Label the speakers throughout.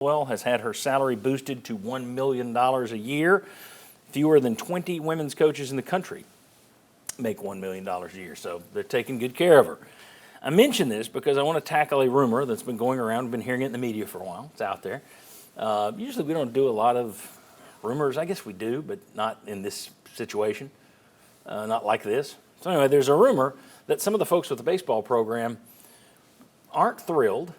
Speaker 1: Caldwell has had her salary boosted to $1 million a year. Fewer than 20 women's coaches in the country make $1 million a year, so they're taking good care of her. I mention this because I want to tackle a rumor that's been going around. I've been hearing it in the media for a while. It's out there. Usually we don't do a lot of rumors. I guess we do, but not in this situation, not like this. So anyway, there's a rumor that some of the folks with the baseball program aren't thrilled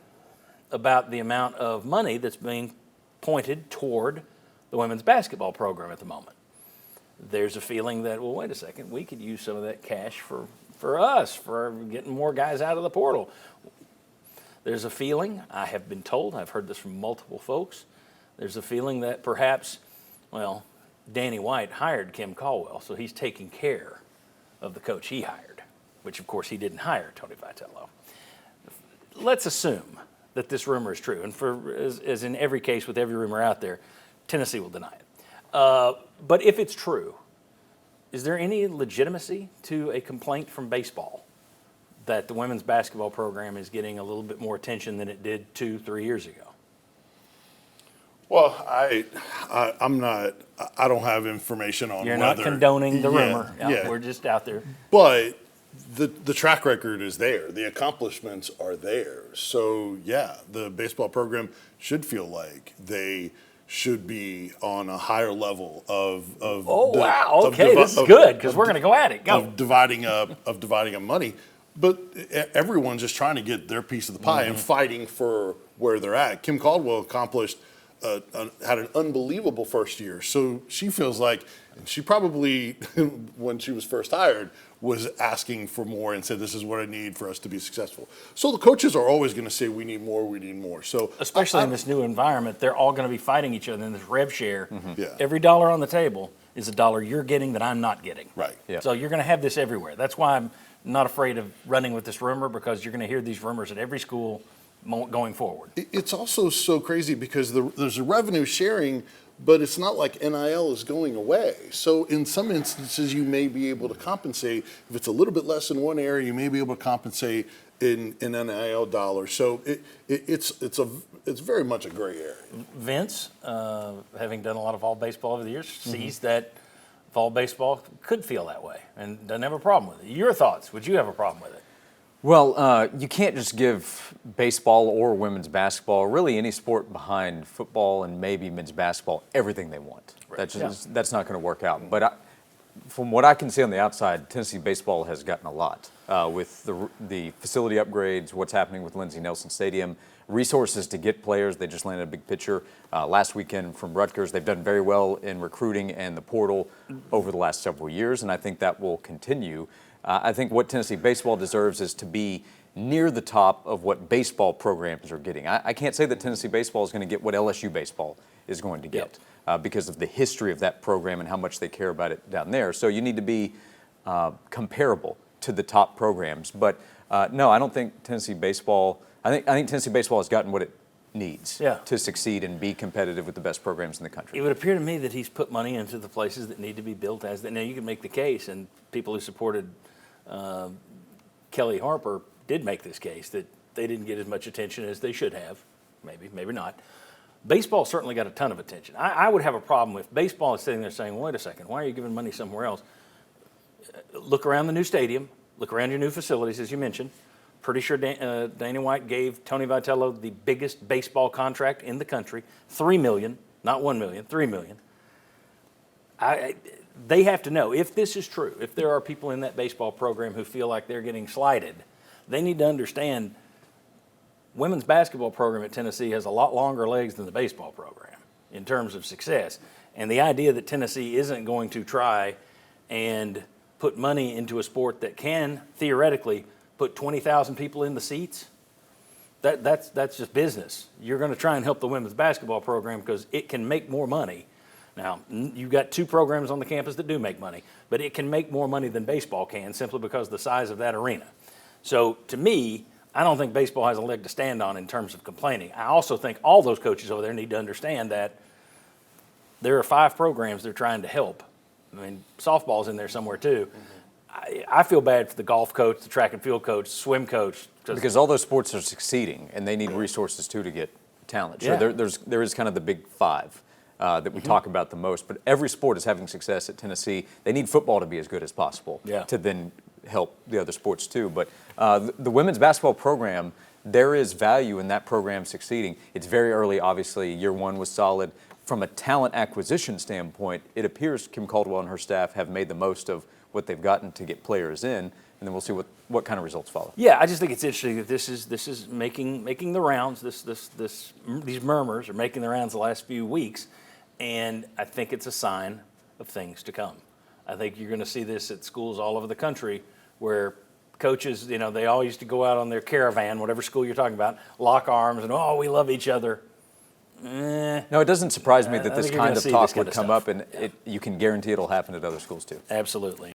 Speaker 1: about the amount of money that's being pointed toward the women's basketball program at the moment. There's a feeling that, well, wait a second, we could use some of that cash for us, for getting more guys out of the portal. There's a feeling, I have been told, I've heard this from multiple folks, there's a feeling that perhaps, well, Danny White hired Kim Caldwell, so he's taking care of the coach he hired, which of course he didn't hire, Tony Vitello. Let's assume that this rumor is true, and as in every case with every rumor out there, Tennessee will deny it. But if it's true, is there any legitimacy to a complaint from baseball that the women's basketball program is getting a little bit more attention than it did 2-3 years ago?
Speaker 2: Well, I'm not. I don't have information on.
Speaker 1: You're
Speaker 2: whether,
Speaker 1: not condoning the rumor.
Speaker 2: Yeah.
Speaker 1: We're just out there.
Speaker 2: But the track record is there. The accomplishments are there. So yeah, the baseball program should feel like they should be on a higher level of.
Speaker 1: Wow! Okay, this is good because we're going to go at it. Go.
Speaker 2: Of dividing up money. But everyone's just trying to get their piece of the pie and fighting for where they're at. Kim Caldwell accomplished, had an unbelievable first year. So she feels like, and she probably, when she was first hired, was asking for more and said, this is what I need for us to be successful. So the coaches are always going to say, we need more, we need more. So
Speaker 1: especially in this new environment, they're all going to be fighting each other in this rev share.
Speaker 2: Yeah.
Speaker 1: Every dollar on the table is a dollar you're getting that I'm not getting.
Speaker 2: Right.
Speaker 3: Yeah.
Speaker 1: So you're going to have this everywhere. That's why I'm not afraid of running with this rumor, because you're going to hear these rumors at every school going forward.
Speaker 2: It's also so crazy because there's a revenue sharing, but it's not like NIL is going away. So in some instances, you may be able to compensate. If it's a little bit less in one area, you may be able to compensate in NIL dollars. So it's very much a gray area.
Speaker 1: Vince, having done a lot of fall baseball over the years, sees that fall baseball could feel that way and doesn't have a problem with it. Your thoughts? Would you have a problem with it?
Speaker 3: Well, you can't just give baseball or women's basketball, really any sport behind football and maybe men's basketball, everything they want.
Speaker 1: Right.
Speaker 3: That's not going to work out. But from what I can see on the outside, Tennessee baseball has gotten a lot with the facility upgrades, what's happening with Lindsey Nelson Stadium, resources to get players. They just landed a big pitcher last weekend from Rutgers. They've done very well in recruiting and the portal over the last several years, and I think that will continue. I think what Tennessee baseball deserves is to be near the top of what baseball programs are getting. I can't say that Tennessee baseball is going to get what LSU baseball is going to get because of the history of that program and how much they care about it down there. So you need to be comparable to the top programs. But no, I don't think Tennessee baseball. I think Tennessee baseball has gotten what it needs to succeed and be competitive with the best programs in the country.
Speaker 1: It would appear to me that he's put money into the places that need to be built as that. Now you can make the case, and people who supported Kelly Harper did make this case that they didn't get as much attention as they should have. Maybe not. Baseball certainly got a ton of attention. I would have a problem if baseball is sitting there saying, wait a second, why are you giving money somewhere else? Look around the new stadium, look around your new facilities, as you mentioned. Pretty sure Danny White gave Tony Vitello the biggest baseball contract in the country, $3 million, not $1 million, $3 million. They have to know, if this is true, if there are people in that baseball program who feel like they're getting slighted, they need to understand women's basketball program at Tennessee has a lot longer legs than the baseball program in terms of success. And the idea that Tennessee isn't going to try and put money into a sport that can theoretically put 20,000 people in the seats, that's just business. You're going to try and help the women's basketball program because it can make more money. Now, you've got two programs on the campus that do make money, but it can make more money than baseball can simply because of the size of that arena. So to me, I don't think baseball has a leg to stand on in terms of complaining. I also think all those coaches over there need to understand that there are 5 programs they're trying to help. I mean, softball's in there somewhere too. I feel bad for the golf coach, the track and field coach, swim coach.
Speaker 3: Because all those sports are succeeding, and they need resources too to get talent. Sure,
Speaker 1: Yeah.
Speaker 3: there is kind of the big five that we talk about the most, but every sport is having success at Tennessee. They need football to be as good as possible to then help the other sports too. But the women's basketball program, there is value in that program succeeding. It's very early, obviously. Year one was solid. From a talent acquisition standpoint, it appears Kim Caldwell and her staff have made the most of what they've gotten to get players in, and then we'll see what kind of results follow.
Speaker 1: Yeah, I just think it's interesting that this is making the rounds. These murmurs are making the rounds the last few weeks, and I think it's a sign of things to come. I think you're going to see this at schools all over the country where coaches, they all used to go out on their caravan, whatever school you're talking about, lock arms and, oh, we love each other.
Speaker 3: No, it doesn't surprise me that
Speaker 1: I
Speaker 3: this
Speaker 1: think you're gonna
Speaker 3: kind of
Speaker 1: see
Speaker 3: talk
Speaker 1: this kind
Speaker 3: would
Speaker 1: of
Speaker 3: come
Speaker 1: stuff.
Speaker 3: up, and you can guarantee it'll happen at other schools too.
Speaker 1: Absolutely.